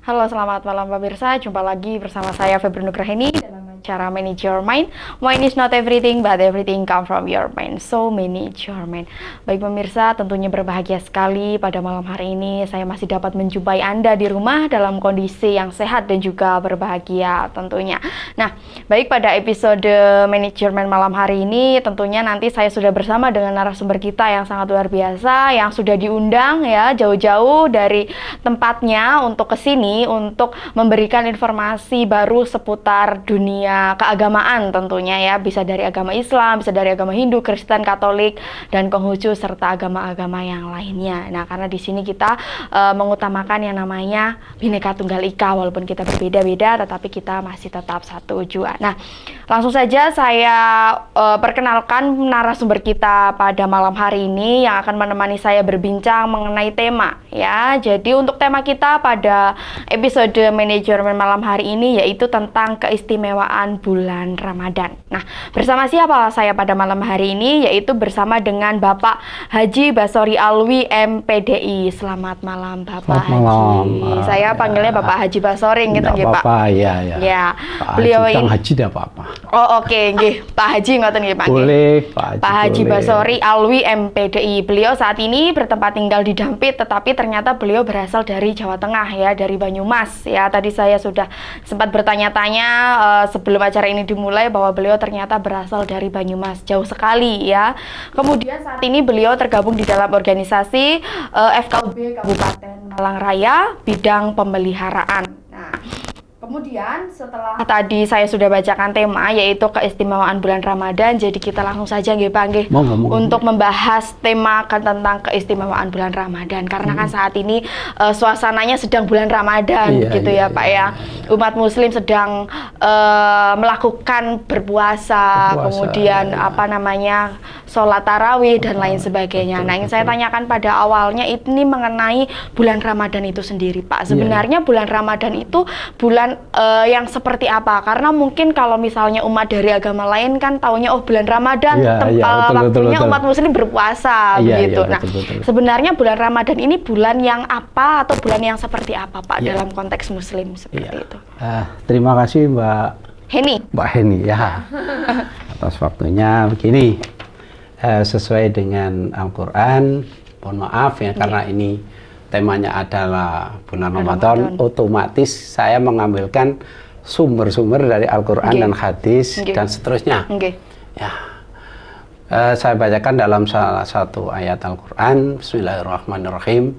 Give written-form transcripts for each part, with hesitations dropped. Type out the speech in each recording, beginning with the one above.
Halo, selamat malam pemirsa. Jumpa lagi bersama saya Febri Nugraheni dalam acara Manage Your Mind. Mind is not everything, but everything come from your mind. So, manage your mind. Baik pemirsa, tentunya berbahagia sekali pada malam hari ini saya masih dapat menjumpai Anda di rumah dalam kondisi yang sehat dan juga berbahagia tentunya. Nah, baik pada episode Manage Your Mind malam hari ini, tentunya nanti saya sudah bersama dengan narasumber kita yang sangat luar biasa, yang sudah diundang ya jauh-jauh dari tempatnya untuk kesini untuk memberikan informasi baru seputar dunia keagamaan tentunya ya, bisa dari agama Islam, bisa dari agama Hindu, Kristen, Katolik, dan Konghucu serta agama-agama yang lainnya. Nah, karena di sini kita mengutamakan yang namanya Bhinneka Tunggal Ika, walaupun kita berbeda-beda, tetapi kita masih tetap satu tujuan. Nah, langsung saja saya perkenalkan narasumber kita pada malam hari ini yang akan menemani saya berbincang mengenai tema ya. Jadi untuk tema kita pada episode manajemen malam hari ini yaitu tentang keistimewaan bulan Ramadan. Nah, bersama siapa saya pada malam hari ini? Yaitu bersama dengan Bapak Haji Basori Alwi MPDI. Selamat malam Bapak Haji. Malam. Saya panggilnya Bapak Haji Basori gitu nggih Pak. Apa ya. Ya. Pak Beliau Haji, ini Haji tidak apa-apa. Oh oke, nggih. Pak Haji ngoten nggih Pak. Boleh, Pak Haji. Pak Haji boleh. Basori Alwi MPDI. Beliau saat ini bertempat tinggal di Dampit, tetapi ternyata beliau berasal dari Jawa Tengah ya, dari Banyumas. Ya, tadi saya sudah sempat bertanya-tanya sebelum acara ini dimulai bahwa beliau ternyata berasal dari Banyumas, jauh sekali ya. Kemudian saat ini beliau tergabung di dalam organisasi FKUB Kabupaten Malang Raya bidang pemeliharaan. Nah, kemudian setelah tadi saya sudah bacakan tema yaitu keistimewaan bulan Ramadan, jadi kita langsung saja nggih Pak nggih untuk membahas tema tentang keistimewaan bulan Ramadan karena kan saat ini suasananya sedang bulan Ramadan ya Pak ya. Umat muslim sedang melakukan berpuasa, kemudian sholat tarawih dan lain sebagainya. Nah, yang saya tanyakan pada awalnya ini mengenai bulan Ramadan itu sendiri Pak. Sebenarnya bulan Ramadan itu bulan yang seperti apa? Karena mungkin kalau misalnya umat dari agama lain kan taunya bulan Ramadan waktunya umat muslim berpuasa begitu. Betul. Sebenarnya bulan Ramadan ini bulan yang apa atau bulan yang seperti apa Pak dalam konteks muslim seperti itu? Terima kasih Mbak Heni ya atas waktunya. Begini, sesuai dengan Al-Quran, mohon maaf ya karena ini temanya adalah bulan Ramadan, otomatis saya mengambilkan sumber-sumber dari Al-Quran dan hadis dan seterusnya. Ya, saya bacakan dalam salah satu ayat Al-Quran. Bismillahirrahmanirrahim.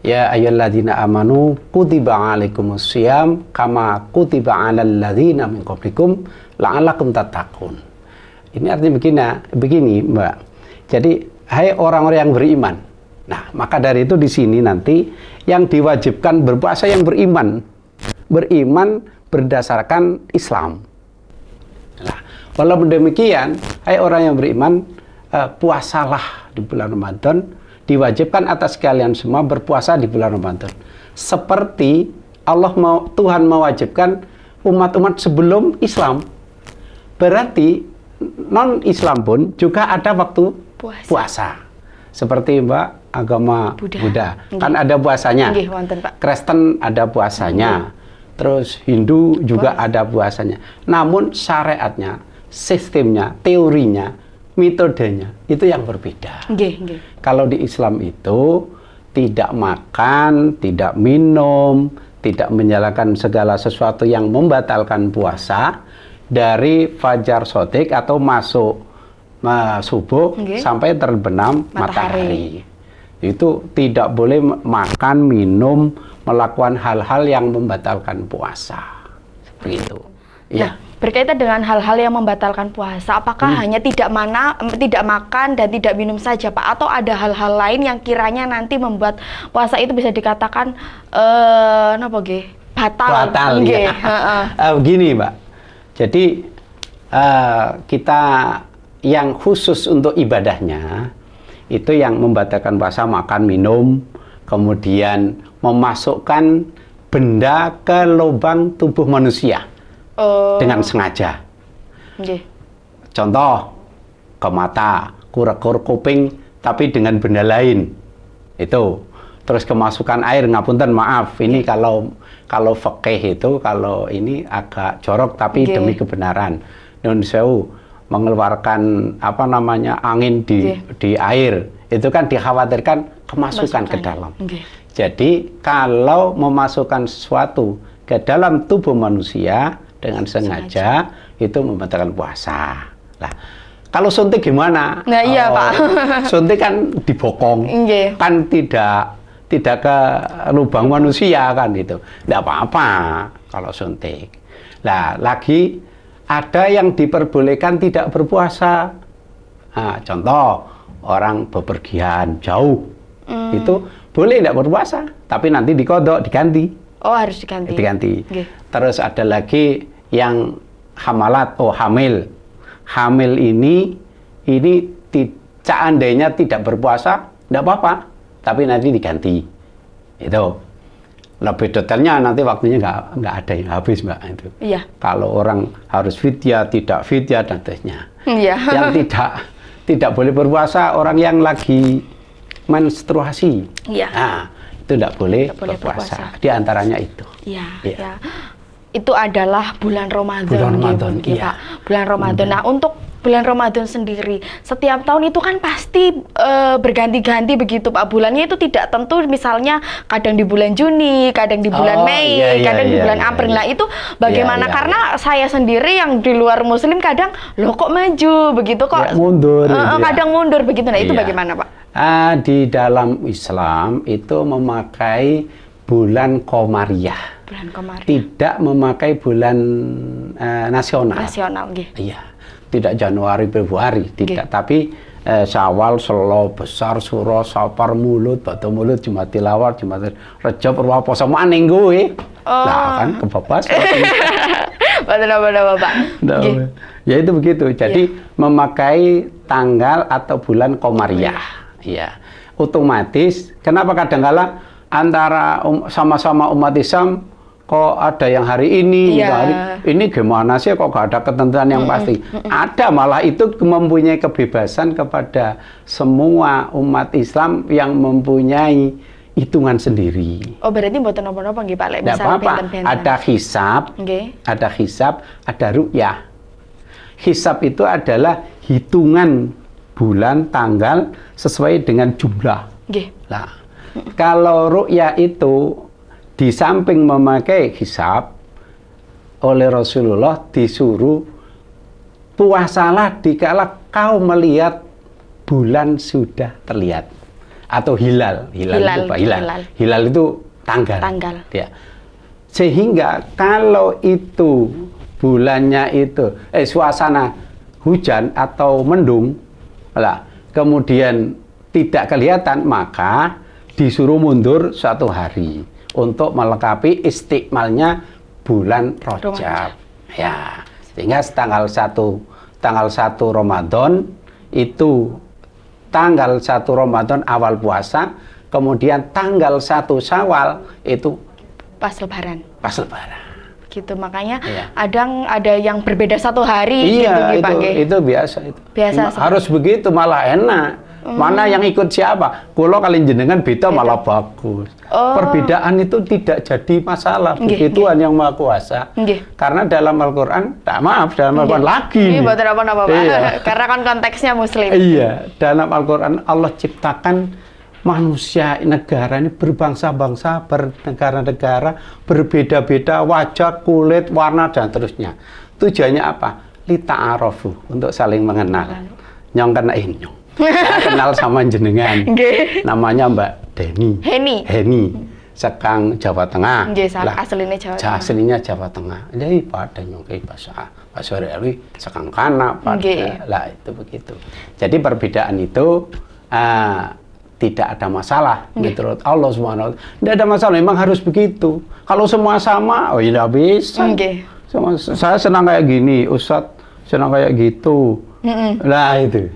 Ya ayyuhalladzina amanu kutiba alaikumusiyam kama kutiba alal ladzina min qablikum la'allakum tattaqun. Ini artinya begini Mbak. Jadi, hai orang-orang yang beriman. Nah, maka dari itu di sini nanti yang diwajibkan berpuasa yang beriman berdasarkan Islam. Nah, walaupun demikian, hai orang yang beriman, puasalah di bulan Ramadan, diwajibkan atas kalian semua berpuasa di bulan Ramadan. Seperti Tuhan mewajibkan umat-umat sebelum Islam. Berarti non-Islam pun juga ada waktu puasa. Seperti Mbak agama Buddha. Kan ada puasanya. Kristen ada puasanya. Terus Hindu juga ada puasanya. Namun syariatnya, sistemnya, teorinya, metodenya itu yang berbeda. Kalau di Islam itu tidak makan, tidak minum, tidak menyalakan segala sesuatu yang membatalkan puasa dari fajar shodiq atau masuk subuh sampai terbenam matahari. Itu tidak boleh makan, minum, melakukan hal-hal yang membatalkan puasa. Begitu. Nah, berkaitan dengan hal-hal yang membatalkan puasa, apakah hanya tidak makan dan tidak minum saja Pak? Atau ada hal-hal lain yang kiranya nanti membuat puasa itu bisa dikatakan batal? Ya. Begini Mbak. Jadi kita yang khusus untuk ibadahnya itu yang membatalkan puasa makan, minum, kemudian memasukkan benda ke lubang tubuh manusia dengan sengaja. Contoh, ke mata, ke kuping, tapi dengan benda lain. Itu. terus kemasukan air, ngapunten maaf, ini kalau fikih itu, kalau ini agak jorok tapi Nggih. demi kebenaran. Nun sewu mengeluarkan apa namanya angin di air, itu kan dikhawatirkan kemasukan ke dalam. Nggih. Jadi kalau memasukkan sesuatu ke dalam tubuh manusia dengan sengaja itu membatalkan puasa. Lah, kalau suntik gimana? Nah, iya, Pak. Suntik kan dibokong, Nggih. kan tidak ke lubang manusia kan itu. Tidak apa-apa kalau suntik. Nah, lagi ada yang diperbolehkan tidak berpuasa. Nah, contoh orang bepergian jauh, itu boleh tidak berpuasa, tapi nanti dikodok, diganti. Oh, harus diganti. Diganti. Nggih. Terus ada lagi yang hamil. Hamil ini seandainya tidak berpuasa, tidak apa-apa, tapi nanti diganti. Itu. Lebih detailnya nanti waktunya nggak ada yang habis, Mbak, itu. Iya. Kalau orang harus fidyah, tidak fidyah dan seterusnya. Iya. Yang tidak boleh berpuasa orang yang lagi menstruasi. Iya. Nah, itu tidak boleh berpuasa. Di antaranya itu. Iya, Iya. ya. Itu adalah bulan Ramadan, Bulan nggih, Ramadan, nggih, iya. Pak. Bulan Ramadan. Nah, untuk bulan Ramadan sendiri, setiap tahun itu kan pasti berganti-ganti begitu, Pak. Bulannya itu tidak tentu, misalnya kadang di bulan Juni, kadang di bulan Mei, iya, kadang di iya, bulan iya, April. iya. Nah, itu bagaimana? Iya, iya, Karena saya sendiri yang di luar Muslim kadang, loh kok maju begitu kok? Ya, mundur. Gitu ya. Kadang mundur begitu. Nah, itu Iya. bagaimana, Pak? Di dalam Islam itu memakai bulan Qamariyah. Bulan kemarin. Tidak memakai bulan nasional. Nasional, nggih. Iya, tidak Januari, Februari, tidak. Tapi Syawal, Selo, Besar, Suro, Safar, Mulut, Batu Mulut, Jumat Tilawar, Jumat Rejab, Purwaposo, maning gue. Nah, kan kebablasan. Bapak. Nah, ya itu begitu. Jadi memakai tanggal atau bulan Qamariyah. Iya. Otomatis kenapa kadang-kala antara sama-sama umat Islam kok ada yang hari ini, Iya. hari ini gimana sih kok gak ada ketentuan yang pasti? Ada, malah itu mempunyai kebebasan kepada semua umat Islam yang mempunyai hitungan sendiri. Oh, berarti mboten napa-napa nggih, Pak, lek Tidak misal apa-apa. benten-benten. Ada hisab, Nggih. ada ru'yah. Hisab itu adalah hitungan bulan, tanggal sesuai dengan jumlah. Nggih. Nah, kalau ru'yah itu di samping memakai hisab oleh Rasulullah disuruh puasalah dikala kau melihat bulan sudah terlihat atau hilal. Hilal itu tanggal. Ya. Sehingga kalau itu bulannya itu suasana hujan atau mendung, lah, kemudian tidak kelihatan, maka disuruh mundur 1 hari untuk melengkapi istiqmalnya bulan Rajab. Ya, sehingga tanggal 1 Ramadan itu tanggal 1 Ramadan awal puasa, kemudian tanggal 1 Syawal itu Pas lebaran. Gitu, makanya Iya. ada yang berbeda 1 hari gitu Iya, nggih, Pak, nggih. itu biasa itu. Biasa Harus begitu, malah enak. Mana yang ikut siapa? Kulo kalian jenengan beda malah bagus. Oh. Perbedaan itu tidak jadi masalah. Nggih, Begituan yang Maha Kuasa. Nggih. Karena dalam Al-Qur'an, dalam Al-Qur'an lagi. Ini nih. mboten napa-napa, Pak. Iya. Karena kan konteksnya Muslim. Iya, dalam Al-Qur'an Allah ciptakan manusia negara ini berbangsa-bangsa, bernegara-negara, berbeda-beda wajah, kulit, warna dan seterusnya. Tujuannya apa? Lita'arofu, untuk saling mengenal. Nyong kena nyong. Saya kenal sama jenengan. Nggih. Namanya Mbak Deni. Heni. Sekang Jawa Tengah. Nggih, asline Jawa Tengah. Aslinya Jawa Tengah. Jadi pada nyong ke bahasa Rewi sekang kana pada. Nggih. Lah itu begitu. Jadi perbedaan itu tidak ada masalah menurut Allah Subhanahu wa taala. Tidak ada masalah, memang harus begitu. Kalau semua sama, oh ya tidak bisa. Nggih. Saya senang kayak gini, Ustadz senang kayak gitu. Nah itu.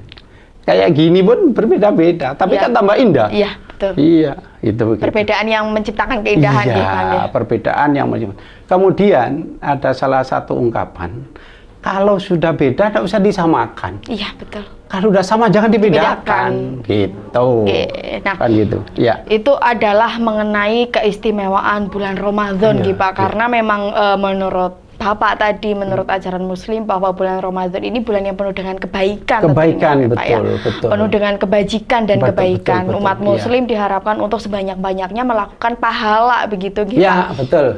Kayak gini pun berbeda-beda, tapi Iya. kan tambah indah. Iya, betul. Iya, itu begitu. Perbedaan yang menciptakan keindahan Iya, nggih, Pak, nggih. perbedaan yang menyebut. Kemudian ada salah satu ungkapan, Kalau sudah beda, tidak usah disamakan. Iya, betul. Kalau udah sama, jangan Dibedakan. dibedakan. Gitu. Nah, Kan gitu. Ya. itu adalah mengenai keistimewaan bulan Ramadan, Iya, gitu Pak. iya. Karena memang menurut Bapak tadi, menurut ajaran Muslim, bahwa bulan Ramadan ini bulan yang penuh dengan kebaikan. Kebaikan, tentunya, Pak, ya. betul. Penuh dengan kebajikan dan Betul, kebaikan. betul, Umat iya. Muslim diharapkan untuk sebanyak-banyaknya melakukan pahala, begitu, gitu. Ya, betul.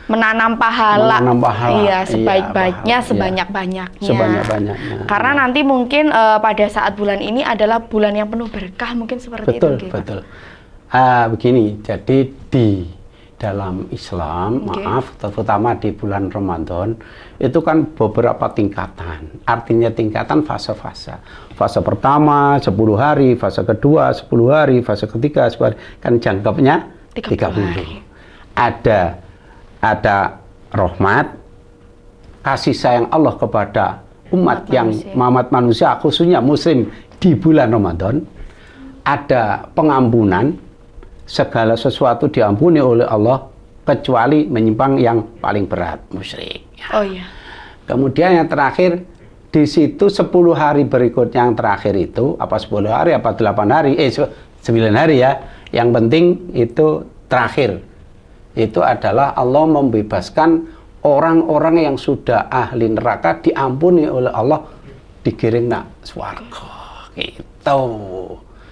Menanam pahala. Menanam pahala. Iya, Iya, sebaik-baiknya, pahala, iya. sebanyak-banyaknya. Sebanyak-banyaknya. Karena nanti mungkin pada saat bulan ini adalah bulan yang penuh berkah, mungkin seperti Betul, itu. Gitu. betul. Begini, jadi di dalam Islam, maaf, terutama di bulan Ramadan, itu kan beberapa tingkatan. Artinya tingkatan fase-fase. Fase pertama 10 hari, fase kedua 10 hari, fase ketiga 10 hari. Kan jangkaunya 30 hari. Ada rahmat, kasih sayang Allah kepada umat yang manusia, khususnya Muslim di bulan Ramadan. Ada pengampunan, segala sesuatu diampuni oleh Allah kecuali menyimpang yang paling berat, musyrik. Oh iya. Kemudian yang terakhir di situ 10 hari berikutnya, yang terakhir itu apa 10 hari apa 8 hari 9 hari ya. Yang penting itu terakhir. Itu adalah Allah membebaskan orang-orang yang sudah ahli neraka diampuni oleh Allah, digiring nak swarga. Gitu.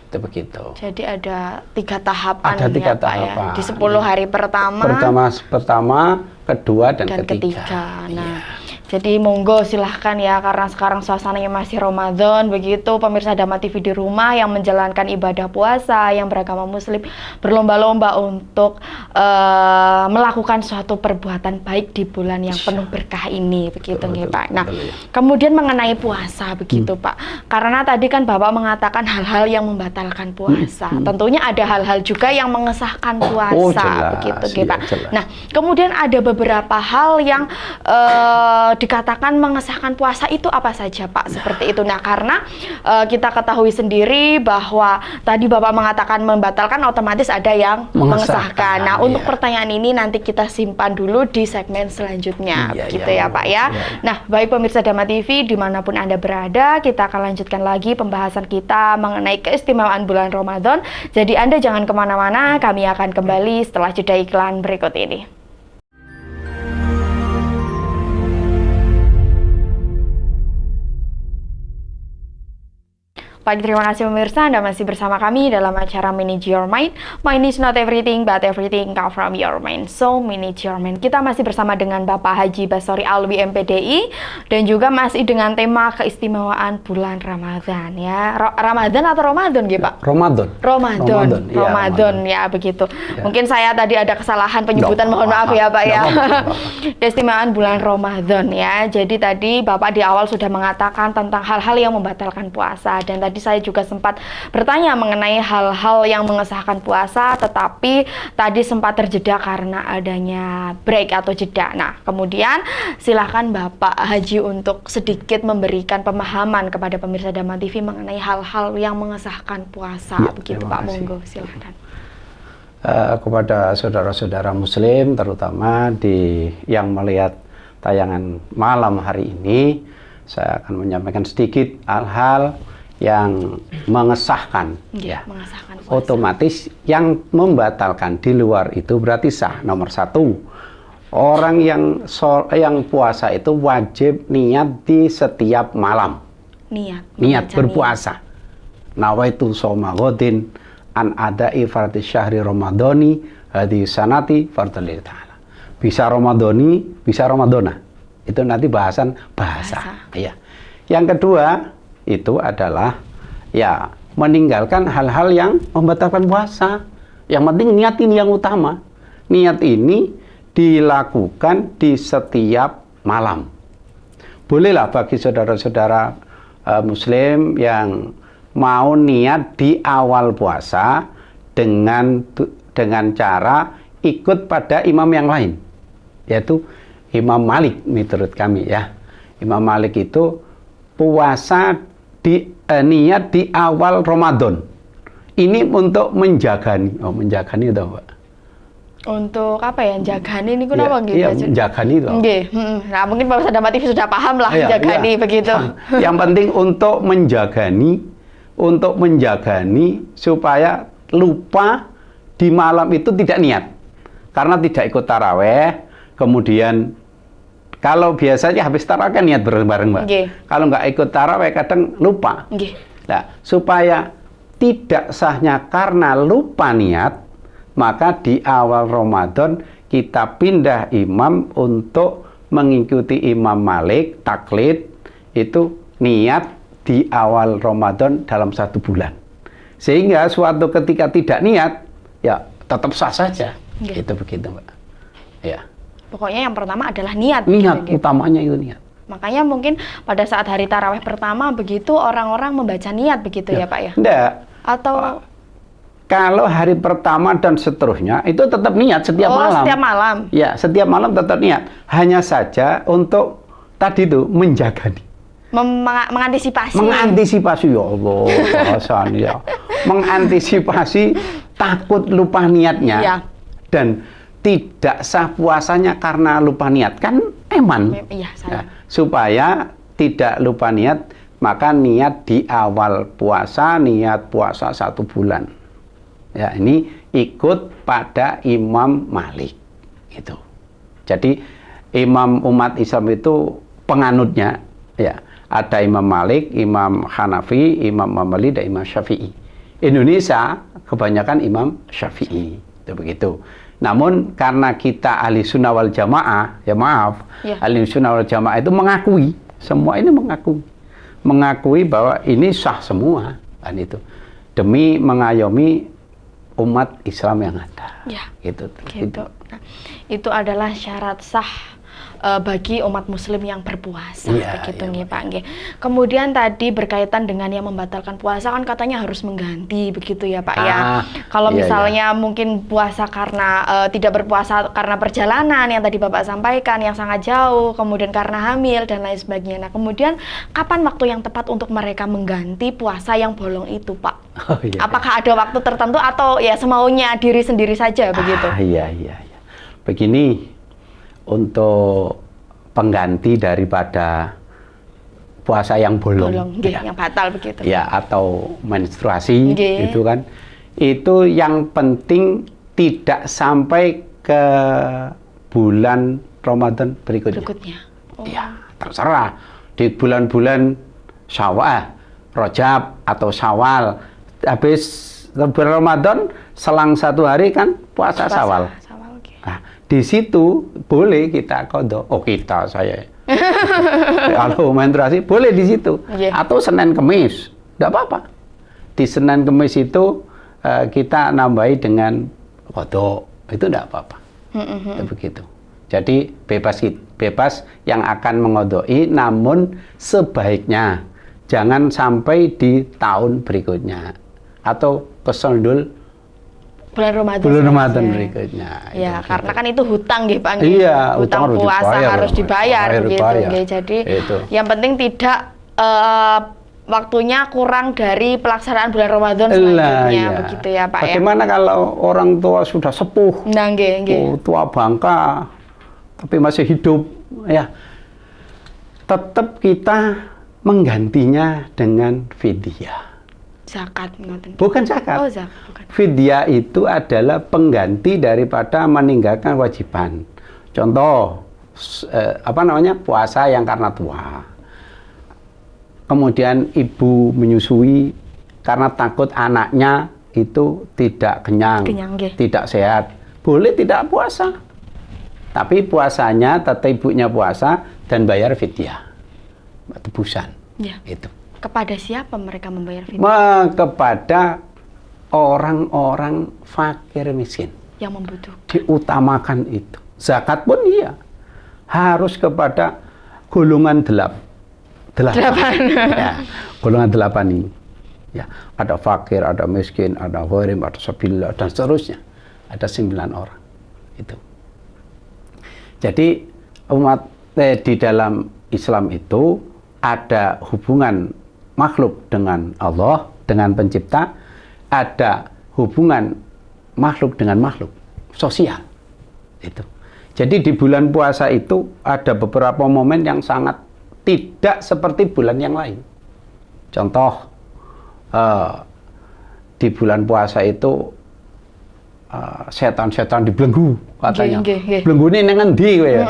Itu begitu. Jadi ada 3 tahapan, Ada 3 ya, Pak, tahapan. ya. Di 10 hari pertama, kedua, dan ketiga. Nah, jadi monggo silahkan ya, karena sekarang suasananya masih Ramadan, begitu pemirsa Dhamma TV di rumah yang menjalankan ibadah puasa, yang beragama Muslim, berlomba-lomba untuk melakukan suatu perbuatan baik di bulan yang penuh berkah ini, begitu nggih, Pak. Nah, kemudian mengenai puasa, begitu Pak. Karena tadi kan Bapak mengatakan hal-hal yang membatalkan puasa. Tentunya ada hal-hal juga yang mengesahkan puasa, jelas, begitu nggih, Pak. jelas. Nah, kemudian ada beberapa hal yang dikatakan mengesahkan puasa itu apa saja, Pak? Seperti itu. Nah, karena kita ketahui sendiri bahwa tadi Bapak mengatakan membatalkan, otomatis ada yang mengesahkan. Nah, untuk pertanyaan ini nanti kita simpan dulu di segmen selanjutnya, gitu ya, Pak ya. Nah, baik pemirsa Dhamma TV dimanapun Anda berada, kita akan lanjutkan lagi pembahasan kita mengenai keistimewaan bulan Ramadan. Jadi Anda jangan kemana-mana, kami akan kembali setelah jeda iklan berikut ini. Baik, terima kasih pemirsa, Anda masih bersama kami dalam acara Manage Your Mind. Mind is not everything, but everything come from your mind. So, manage your mind. Kita masih bersama dengan Bapak Haji Basori Alwi MPDI, dan juga masih dengan tema keistimewaan bulan Ramadan ya. Ramadan atau Ramadan gitu, Pak? Ramadan. Ramadan ya, begitu. Ya. Mungkin saya tadi ada kesalahan penyebutan, mohon maaf ya, Pak ya. Keistimewaan bulan Ramadan ya. Jadi tadi Bapak di awal sudah mengatakan tentang hal-hal yang membatalkan puasa, dan tadi saya juga sempat bertanya mengenai hal-hal yang mengesahkan puasa, tetapi tadi sempat terjeda karena adanya break atau jeda. Nah, kemudian silahkan Bapak Haji untuk sedikit memberikan pemahaman kepada pemirsa Dhamma TV mengenai hal-hal yang mengesahkan puasa, ya, begitu Pak. Monggo, silahkan. Kepada saudara-saudara Muslim, terutama yang melihat tayangan malam hari ini, saya akan menyampaikan sedikit hal-hal yang mengesahkan, mengesahkan puasa. Otomatis yang membatalkan di luar itu berarti sah. Nomor 1, orang yang puasa itu wajib niat di setiap malam. Niat berpuasa. Nawaitu shoma ghadin an ada'i fardhi syahri ramadhani hadhi sanati fardhil ta'ala. Bisa Ramadhani, bisa Ramadhana. Itu nanti bahasa. Ya. Yang kedua itu adalah ya meninggalkan hal-hal yang membatalkan puasa. Yang penting niat ini yang utama. Niat ini dilakukan di setiap malam. Bolehlah bagi saudara-saudara Muslim yang mau niat di awal puasa dengan cara ikut pada imam yang lain, yaitu Imam Malik menurut kami ya. Imam Malik itu puasa niat di awal Ramadan. Ini untuk menjagani. Menjagani itu Pak. Untuk apa ya, jagani ini ya, kenapa gitu? Iya, jagani loh. Nggih. Nah, mungkin Pak Ustadz Damat TV sudah paham lah jagani begitu. Yang penting untuk menjagani supaya lupa di malam itu tidak niat. Karena tidak ikut taraweh, kemudian kalau biasanya habis taraweh kan niat bareng-bareng, Mbak. Okay. Kalau nggak ikut taraweh kadang lupa. Okay. Nah, supaya tidak sahnya karena lupa niat, maka di awal Ramadan kita pindah imam untuk mengikuti Imam Malik, taklid, itu niat di awal Ramadan dalam 1 bulan. Sehingga suatu ketika tidak niat, ya tetap sah saja. Okay. Itu begitu, Mbak. Ya. Pokoknya yang pertama adalah niat. Niat, gitu. utamanya itu niat. Makanya mungkin pada saat hari taraweh pertama begitu orang-orang membaca niat begitu ya Pak ya? Enggak. Atau kalau hari pertama dan seterusnya itu tetap niat setiap malam. Setiap malam. Ya, setiap malam tetap niat. Hanya saja untuk tadi itu menjaga nih. Mengantisipasi. Mengantisipasi ya Allah, bahasanya ya. Mengantisipasi takut lupa niatnya. Ya. Dan tidak sah puasanya karena lupa niat. Kan eman. Iya, ya, supaya tidak lupa niat, maka niat di awal puasa, niat puasa 1 bulan. Ya, ini ikut pada Imam Malik. Gitu. Jadi imam umat Islam itu penganutnya, ya. Ada Imam Malik, Imam Hanafi, Imam Mambali, dan Imam Syafi'i. Indonesia kebanyakan Imam Syafi'i. Itu begitu. Namun karena kita ahli sunnah wal jamaah, ya maaf, ahli sunnah wal jamaah itu mengakui, semua ini mengakui bahwa ini sah semua, kan itu. Demi mengayomi umat Islam yang ada. Ya. Gitu. Nah, itu adalah syarat sah bagi umat muslim yang berpuasa, begitu nggih Pak nggih. Kemudian tadi berkaitan dengan yang membatalkan puasa kan katanya harus mengganti begitu ya Pak ya. Kalau misalnya mungkin puasa karena tidak berpuasa karena perjalanan yang tadi Bapak sampaikan yang sangat jauh, kemudian karena hamil dan lain sebagainya. Nah, kemudian kapan waktu yang tepat untuk mereka mengganti puasa yang bolong itu, Pak? Apakah ada waktu tertentu atau ya semaunya diri sendiri saja begitu? Iya. Begini, untuk pengganti daripada puasa yang bolong yang batal begitu. Ya, atau menstruasi itu kan. Itu yang penting tidak sampai ke bulan Ramadan berikutnya. Ya, terserah di bulan-bulan Syawal, Rajab atau Syawal. Habis bulan Ramadan selang 1 hari kan puasa Syawal. Nah, di situ boleh kita qadha. Saya. Kalau menstruasi boleh di situ. Atau Senin Kemis, enggak apa-apa. Di Senin Kemis itu kita nambahi dengan qadha. Itu enggak apa-apa. Begitu. Jadi bebas yang akan mengodoi, namun sebaiknya jangan sampai di tahun berikutnya atau kesondul bulan Ramadan berikutnya. Ya, karena kan itu hutang nggih Pak. Iya, hutang puasa harus dibayar begitu nggih. Jadi yang penting tidak waktunya kurang dari pelaksanaan bulan Ramadan selanjutnya begitu ya Pak. Bagaimana kalau orang tua sudah sepuh? Nah, nggih. Tua bangka tapi masih hidup, ya. Tetap kita menggantinya dengan fidyah. Zakat, bukan zakat. Zakat. Fidyah itu adalah pengganti daripada meninggalkan kewajiban. Contoh, puasa yang karena tua. Kemudian ibu menyusui karena takut anaknya itu tidak kenyang tidak sehat. Boleh tidak puasa. Tapi puasanya tetap ibunya puasa dan bayar fidyah. Tebusan. Ya. Itu. Kepada siapa mereka membayar fidyah? Kepada orang-orang fakir miskin yang membutuhkan. Diutamakan itu. Zakat pun iya. Harus kepada golongan 8. Ya, golongan 8 ini. Ya, ada fakir, ada miskin, ada gharim, ada sabilillah dan seterusnya. Ada 9 orang. Itu. Jadi di dalam Islam itu ada hubungan makhluk dengan Allah, dengan pencipta, ada hubungan makhluk dengan makhluk, sosial. Itu. Jadi di bulan puasa itu ada beberapa momen yang sangat tidak seperti bulan yang lain. Contoh, di bulan puasa itu setan-setan dibelenggu katanya. Belenggu ini ngendi kowe ya?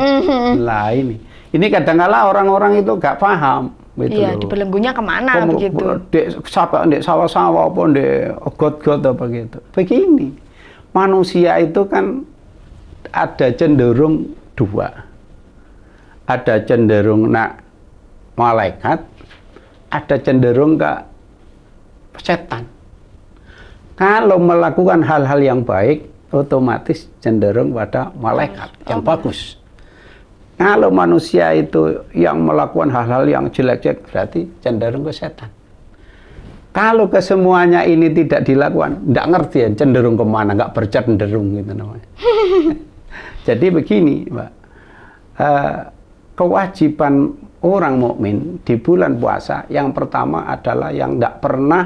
Lah ini kadang-kala orang-orang itu gak paham gitu. Iya, dibelenggunya kemana begitu? Dek sawah-sawah apa dek got-got apa gitu. Begini, manusia itu kan ada cenderung dua. Ada cenderung nak malaikat, ada cenderung ke setan. Kalau melakukan hal-hal yang baik, otomatis cenderung pada malaikat yang bagus. Kalau manusia itu yang melakukan hal-hal yang jelek-jelek, berarti cenderung ke setan. Kalau kesemuanya ini tidak dilakukan, tidak ngerti ya, cenderung kemana, nggak bercenderung gitu namanya. Jadi begini, Mbak, kewajiban orang mukmin di bulan puasa yang pertama adalah yang tidak pernah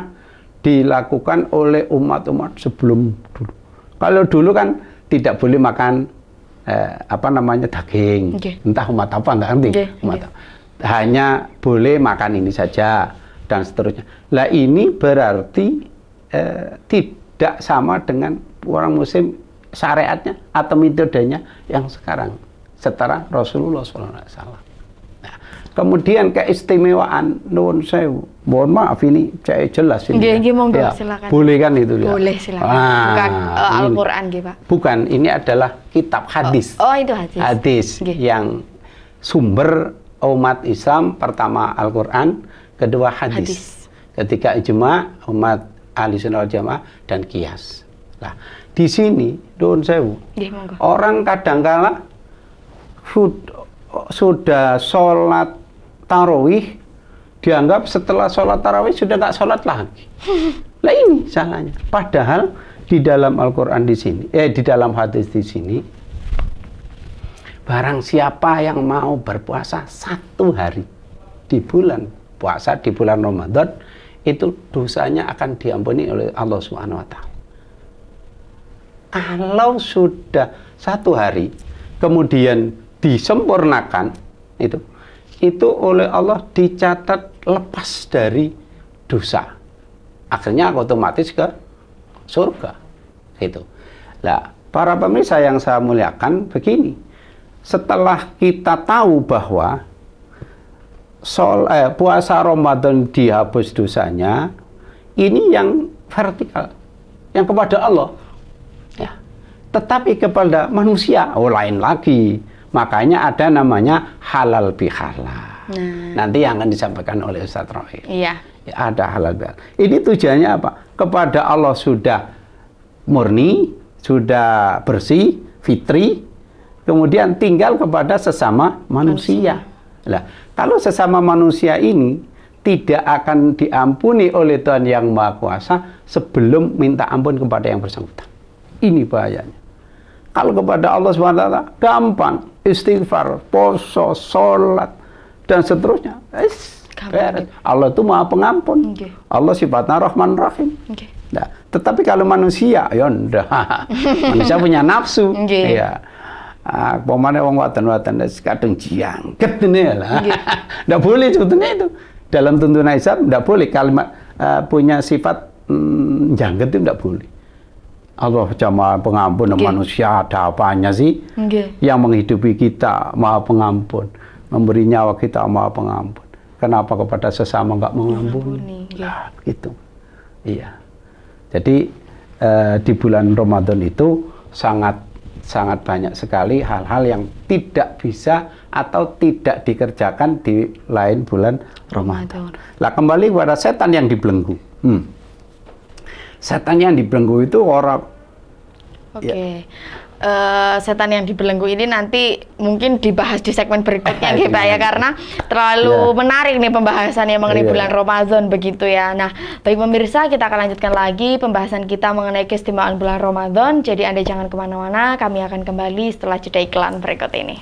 dilakukan oleh umat-umat sebelum dulu. Kalau dulu kan tidak boleh makan daging, entah umat apa nggak ngerti, hanya boleh makan ini saja dan seterusnya. Lah ini berarti tidak sama dengan orang muslim syariatnya atau metodenya yang sekarang setelah Rasulullah SAW. Nah, kemudian keistimewaan nuwun sewu. Mohon maaf ini saya jelas ini. Monggo, ya, silakan. boleh kan itu ya? Boleh, silakan. Bukan Al-Qur'an nggih, Pak. Bukan, ini adalah kitab hadis. Oh, itu hadis. Hadis yang sumber umat Islam pertama Al-Qur'an, kedua hadis. Ketiga ijma umat Ahlussunnah wal Jamaah dan qiyas. Nah, di sini nuwun sewu. Orang kadangkala sudah sholat tarawih dianggap setelah sholat tarawih sudah nggak sholat lagi. Lah ini salahnya. Padahal di dalam Al-Quran di sini, di dalam hadis di sini, barang siapa yang mau berpuasa 1 hari di bulan puasa di bulan Ramadan, itu dosanya akan diampuni oleh Allah Subhanahu Wa Taala. Kalau sudah 1 hari kemudian disempurnakan itu oleh Allah dicatat lepas dari dosa, akhirnya otomatis ke surga gitu. Lah para pemirsa yang saya muliakan, begini, setelah kita tahu bahwa puasa Ramadan dihapus dosanya, ini yang vertikal, yang kepada Allah ya. Tetapi kepada manusia lain lagi. Makanya ada namanya halal bihalal. Nanti yang akan disampaikan oleh Ustaz Rohil. Iya. Ya, ada halal bihalal. Ini tujuannya apa? Kepada Allah sudah murni, sudah bersih, fitri, kemudian tinggal kepada sesama manusia. Nah, kalau sesama manusia ini tidak akan diampuni oleh Tuhan Yang Maha Kuasa sebelum minta ampun kepada yang bersangkutan. Ini bahayanya. Kalau kepada Allah SWT gampang, istighfar, poso, sholat, dan seterusnya. Allah itu Maha Pengampun. Allah sifatnya Rahman Rahim. Nah, tetapi kalau manusia, ya enggak. Manusia punya nafsu. Ya. Pemane wong watan-watan kadang jangket ini lah. Enggak boleh sebetulnya itu. Dalam tuntunan Islam enggak boleh kalimat punya sifat jangket itu enggak boleh. Allah Maha Pengampun, manusia ada apanya sih? Yang menghidupi kita Maha Pengampun, memberi nyawa kita Maha Pengampun. Kenapa kepada sesama enggak mengampuni? Nah, gitu. Iya. Jadi di bulan Ramadan itu sangat banyak sekali hal-hal yang tidak bisa atau tidak dikerjakan di lain bulan Ramadan. Lah kembali kepada setan yang dibelenggu. Setan yang dibelenggu itu orang. Oke. Setan yang dibelenggu ini nanti mungkin dibahas di segmen berikutnya gitu ya, karena terlalu menarik nih pembahasannya mengenai bulan Ramadan begitu ya. Nah, baik pemirsa, kita akan lanjutkan lagi pembahasan kita mengenai keistimewaan bulan Ramadan. Jadi Anda jangan kemana-mana, kami akan kembali setelah jeda iklan berikut ini.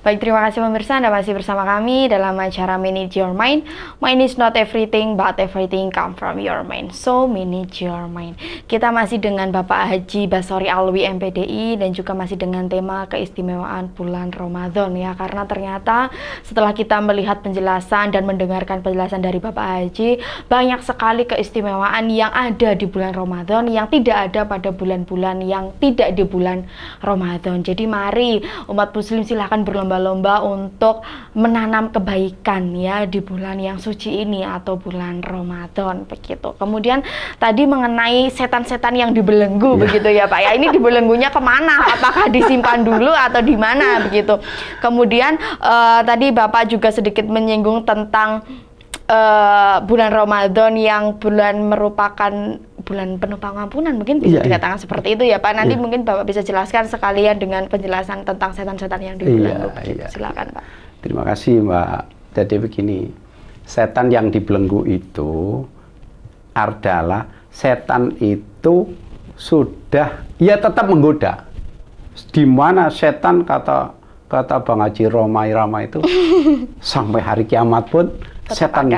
Baik, terima kasih pemirsa, Anda masih bersama kami dalam acara Manage Your Mind. Mind is not everything, but everything come from your mind. So, manage your mind. Kita masih dengan Bapak Haji Basori Alwi MPDI dan juga masih dengan tema keistimewaan bulan Ramadan ya. Karena ternyata setelah kita melihat penjelasan dan mendengarkan penjelasan dari Bapak Haji, banyak sekali keistimewaan yang ada di bulan Ramadan yang tidak ada pada bulan-bulan yang tidak di bulan Ramadan. Jadi mari umat muslim silahkan berlomba-lomba untuk menanam kebaikan ya di bulan yang suci ini atau bulan Ramadan begitu. Kemudian tadi mengenai setan-setan yang dibelenggu begitu ya Pak ya. Ini dibelenggunya kemana? Apakah disimpan dulu atau di mana begitu? Kemudian tadi Bapak juga sedikit menyinggung tentang bulan Ramadan yang bulan merupakan bulan penuh pengampunan, mungkin bisa dikatakan seperti itu ya Pak. Nanti mungkin Bapak bisa jelaskan sekalian dengan penjelasan tentang setan-setan yang dibelenggu. Silakan Pak. Terima kasih Mbak. Jadi begini, setan yang dibelenggu itu adalah setan itu sudah ya tetap menggoda. Di mana setan kata Bang Haji Romai Rama itu sampai hari kiamat pun setan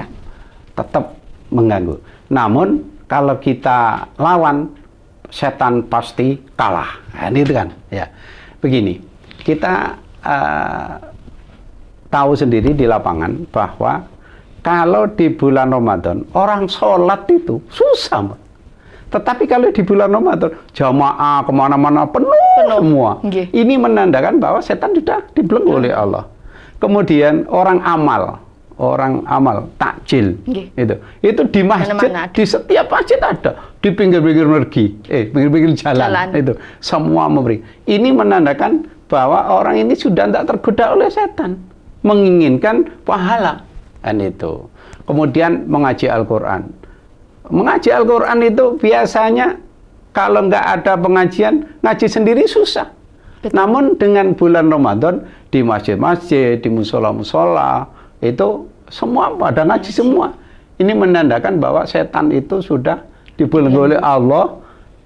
tetap mengganggu. Namun kalau kita lawan setan pasti kalah. Nah, itu kan ya. Begini, kita tahu sendiri di lapangan bahwa kalau di bulan Ramadan orang sholat itu susah, Mbak. Tetapi kalau di bulan Ramadan jamaah kemana-mana penuh semua. Ini menandakan bahwa setan sudah dibelenggu oleh Allah. Kemudian orang amal takjil itu di masjid, di setiap masjid ada, di pinggir-pinggir pinggir-pinggir jalan itu semua memberi. Ini menandakan bahwa orang ini sudah tidak tergoda oleh setan, menginginkan pahala dan itu. Kemudian mengaji Al-Quran itu biasanya kalau nggak ada pengajian, ngaji sendiri susah. Namun dengan bulan Ramadan di masjid-masjid, di musola-musola itu semua pada ngaji semua. Ini menandakan bahwa setan itu sudah dibelenggu oleh Allah,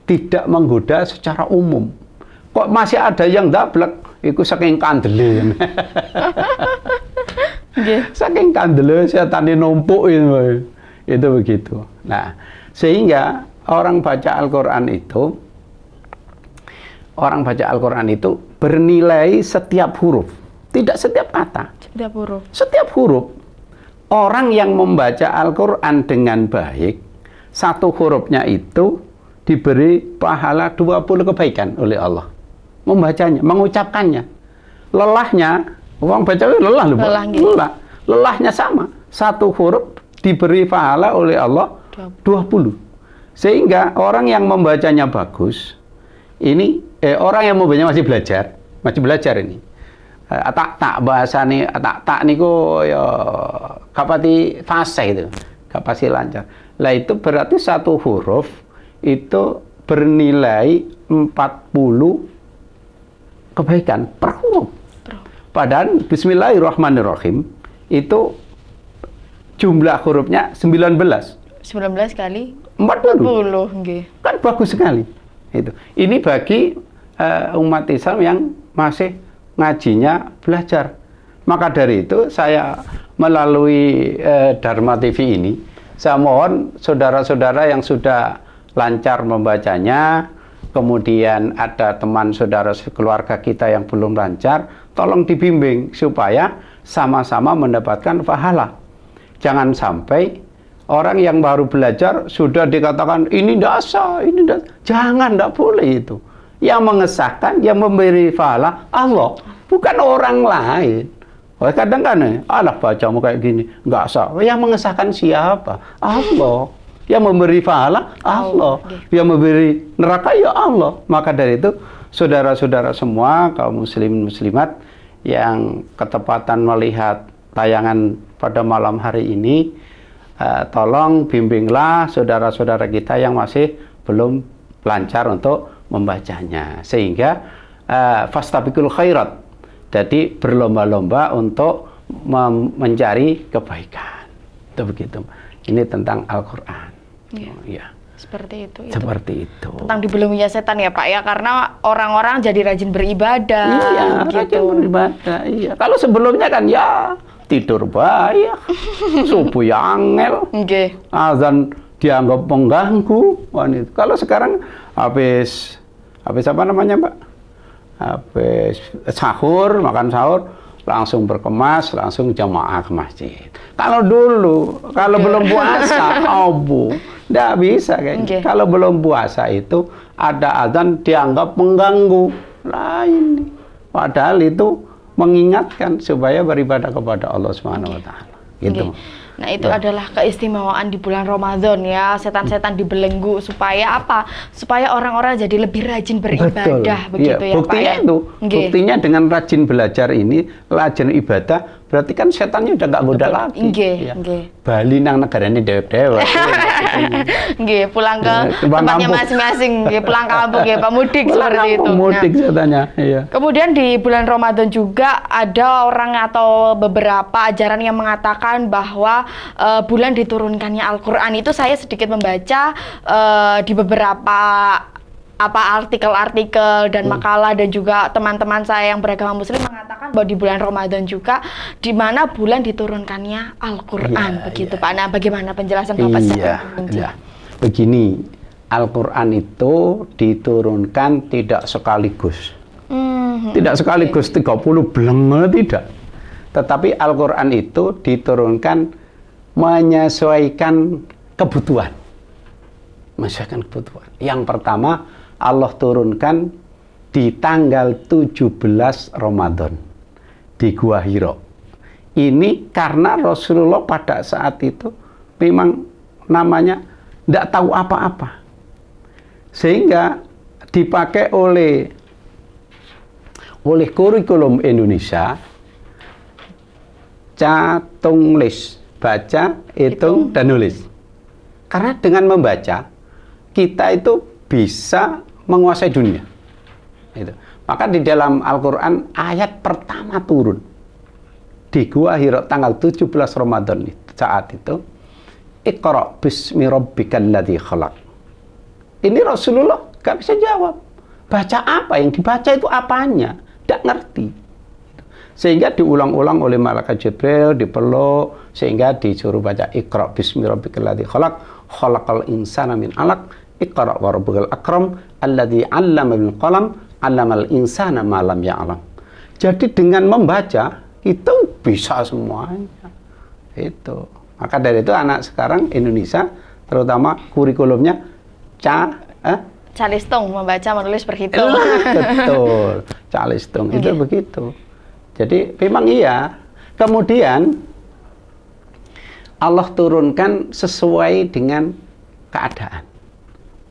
tidak menggoda secara umum. Kok masih ada yang dablek? Itu saking kandele. Saking kandele setan numpuk itu begitu. Nah, sehingga orang baca Al-Quran itu bernilai setiap huruf, tidak setiap kata. Setiap huruf. Orang yang membaca Al-Quran dengan baik, satu hurufnya itu diberi pahala 20 kebaikan oleh Allah. Membacanya, mengucapkannya. Lelahnya, orang baca lelah. Lelahnya sama. Satu huruf diberi pahala oleh Allah 20. Sehingga orang yang membacanya bagus, ini orang yang membacanya masih belajar ini. Tak bahasane tak niku ya kapati fasih itu, gak pasti lancar. Lah itu berarti satu huruf itu bernilai 40 kebaikan per huruf. Padahal Bismillahirrahmanirrahim itu jumlah hurufnya 19 kali 40 nggih. Kan bagus sekali. Itu. Ini bagi umat Islam yang masih ngajinya belajar. Maka dari itu saya melalui Dharma TV ini, saya mohon saudara-saudara yang sudah lancar membacanya, kemudian ada teman saudara keluarga kita yang belum lancar, tolong dibimbing supaya sama-sama mendapatkan pahala. Jangan sampai orang yang baru belajar sudah dikatakan ini tidak sah, ini tidak. Jangan, tidak boleh itu. Yang mengesahkan, yang memberi pahala Allah, bukan orang lain. Oh, kadang kan, alah bacamu kayak gini, nggak sah. Yang mengesahkan siapa? Allah. Yang memberi pahala Allah. Yang memberi neraka ya Allah. Maka dari itu, saudara-saudara semua, kaum muslimin muslimat yang ketepatan melihat tayangan pada malam hari ini, tolong bimbinglah saudara-saudara kita yang masih belum lancar untuk membacanya, sehingga fastabiqul khairat, jadi berlomba-lomba untuk mencari kebaikan. Itu begitu. Ini tentang Al-Quran. Ya. Ya. Seperti itu. Seperti itu. Tentang dibelenggunya setan ya Pak ya, karena orang-orang jadi rajin beribadah. Iya, gitu. rajin beribadah. Iya. Kalau sebelumnya kan ya tidur banyak, subuh ya angel, azan dianggap pengganggu. Kalau sekarang habis apa namanya Pak? Habis sahur, makan sahur, langsung berkemas, langsung jamaah ke masjid. Kalau dulu, kalau belum puasa, nggak bisa kayaknya. Kalau belum puasa itu ada azan dianggap mengganggu. Lain. Padahal itu mengingatkan supaya beribadah kepada Allah Subhanahu wa taala. Gitu. Nah, itu adalah keistimewaan di bulan Ramadan ya, setan-setan dibelenggu supaya apa? Supaya orang-orang jadi lebih rajin beribadah. Betul. Begitu ya, buktinya Pak ya. Itu, buktinya dengan rajin belajar ini, rajin ibadah, berarti kan setannya udah nggak goda lagi. Bali nang negara ini dewek-dewek. Pulang ke tempatnya masing-masing, pulang kampung ya, Pak, mudik seperti itu. Mudik setannya. Iya. Kemudian di bulan Ramadan juga ada orang atau beberapa ajaran yang mengatakan bahwa bulan diturunkannya Al-Quran. Itu saya sedikit membaca di beberapa artikel-artikel dan makalah, dan juga teman-teman saya yang beragama Muslim mengatakan bahwa di bulan Ramadan juga di mana bulan diturunkannya Al-Quran, begitu Pak. Nah, bagaimana penjelasan Bapak secara rinci? Begini, Al-Quran itu diturunkan tidak sekaligus. Tidak sekaligus 30 beleng, tidak. Tetapi Al-Quran itu diturunkan menyesuaikan kebutuhan. Menyesuaikan kebutuhan. Yang pertama, Allah turunkan di tanggal 17 Ramadan di Gua Hira. Ini karena Rasulullah pada saat itu memang namanya tidak tahu apa-apa. Sehingga dipakai oleh kurikulum Indonesia, tulis, baca, hitung, dan nulis. Karena dengan membaca, kita itu bisa menguasai dunia. Itu. Maka di dalam Al-Quran, ayat pertama turun di Gua Hira tanggal 17 Ramadan saat itu, Iqra bismi rabbikal ladzi khalaq. Ini Rasulullah gak bisa jawab. Baca apa? Yang dibaca itu apanya? Tidak ngerti. Sehingga diulang-ulang oleh malaikat Jibril, dipeluk, sehingga disuruh baca Iqra bismi rabbikal ladzi khalaq, khalaqal insana min 'alaq, Iqra wa rabbukal akram, alladzi 'allama bil qalam, 'allamal insana ma lam ya'lam. Jadi dengan membaca itu bisa semuanya. Itu. Maka dari itu anak sekarang Indonesia terutama kurikulumnya Calistung, membaca, menulis, berhitung. Betul, Calistung itu begitu. Jadi memang iya. Kemudian Allah turunkan sesuai dengan keadaan.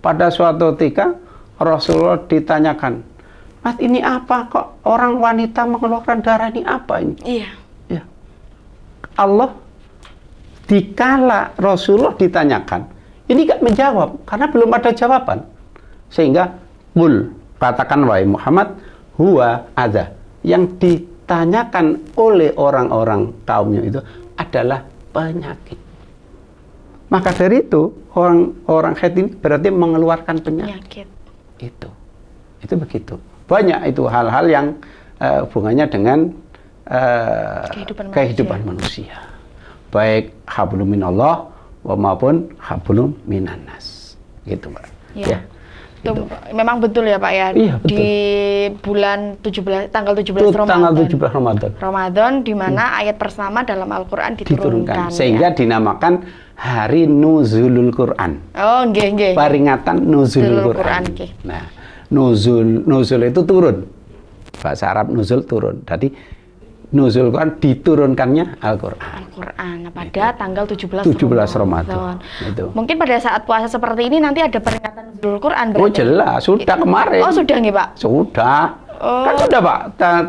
Pada suatu ketika Rasulullah ditanyakan, "Mas, ini apa kok orang wanita mengeluarkan darah, ini apa ini?" Iya. Ya. Allah dikala Rasulullah ditanyakan, ini gak menjawab karena belum ada jawaban. Sehingga katakan wahai Muhammad, huwa adza. Yang ditanyakan oleh orang-orang kaumnya itu adalah penyakit. Maka dari itu orang haid ini berarti mengeluarkan penyakit. Itu begitu. Banyak itu hal-hal yang hubungannya dengan kehidupan manusia. Baik hablum minallah maupun hablum minannas. Gitu, Mbak. Ya. Itu memang betul ya Pak ya. Iya, betul. Di bulan tanggal 17 Ramadan. Tanggal 17 Ramadan. Ramadan di mana ayat pertama dalam Al-Qur'an diturunkan. Sehingga dinamakan hari nuzulul Quran. Oh, nggih. Peringatan nuzulul Quran. Nah, nuzul itu turun. Bahasa Arab nuzul turun. Jadi nuzul Quran diturunkannya Al-Quran. Pada tanggal 17 Ramadan. Itu. Mungkin pada saat puasa seperti ini nanti ada peringatan nuzul Quran berarti. Oh jelas, sudah kemarin. Oh sudah nih Pak? Sudah. Kan sudah Pak,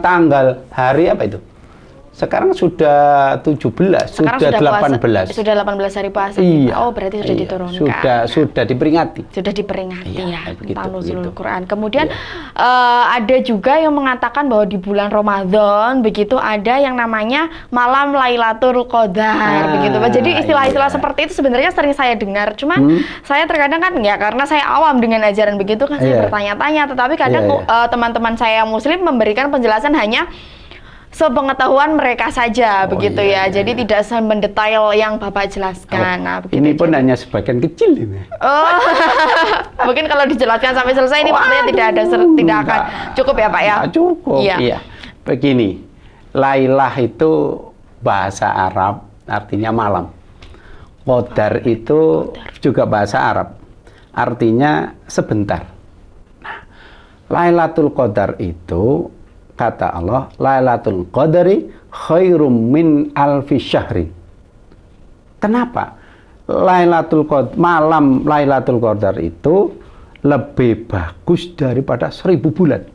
tanggal hari apa itu? Sekarang sudah 17, Sekarang sudah puasa, 18. sudah 18 hari puasa. Iya. Oh, berarti sudah Iya. diturunkan. Sudah diperingati. Sudah diperingati Iya, ya begitu, tentang nuzulul begitu. Quran. Kemudian Iya. ada juga yang mengatakan bahwa di bulan Ramadan begitu ada yang namanya malam Lailatul Qadar begitu Pak. Jadi istilah-istilah iya. seperti itu sebenarnya sering saya dengar. Cuman saya terkadang kan ya karena saya awam dengan ajaran begitu kan saya Iya. bertanya-tanya. Tetapi kadang Iya, iya. teman-teman saya yang Muslim memberikan penjelasan hanya sepengetahuan mereka saja Oh, begitu iya, ya. iya, Jadi iya. tidak mendetail yang Bapak jelaskan. Nah, begitu. Ini pun Jadi- hanya sebagian kecil ini. Oh, mungkin kalau dijelaskan sampai selesai ini waktunya tidak ada tidak akan cukup ya Pak ya? Nggak cukup. Iya. Iya. Begini, Lailah itu bahasa Arab artinya malam. Qadar itu juga bahasa Arab, artinya sebentar. Nah, Lailatul Qadar itu kata Allah, Lailatul Qadari khairum min alfi syahrin. Kenapa? Malam Lailatul Qadar itu lebih bagus daripada 1000 bulan.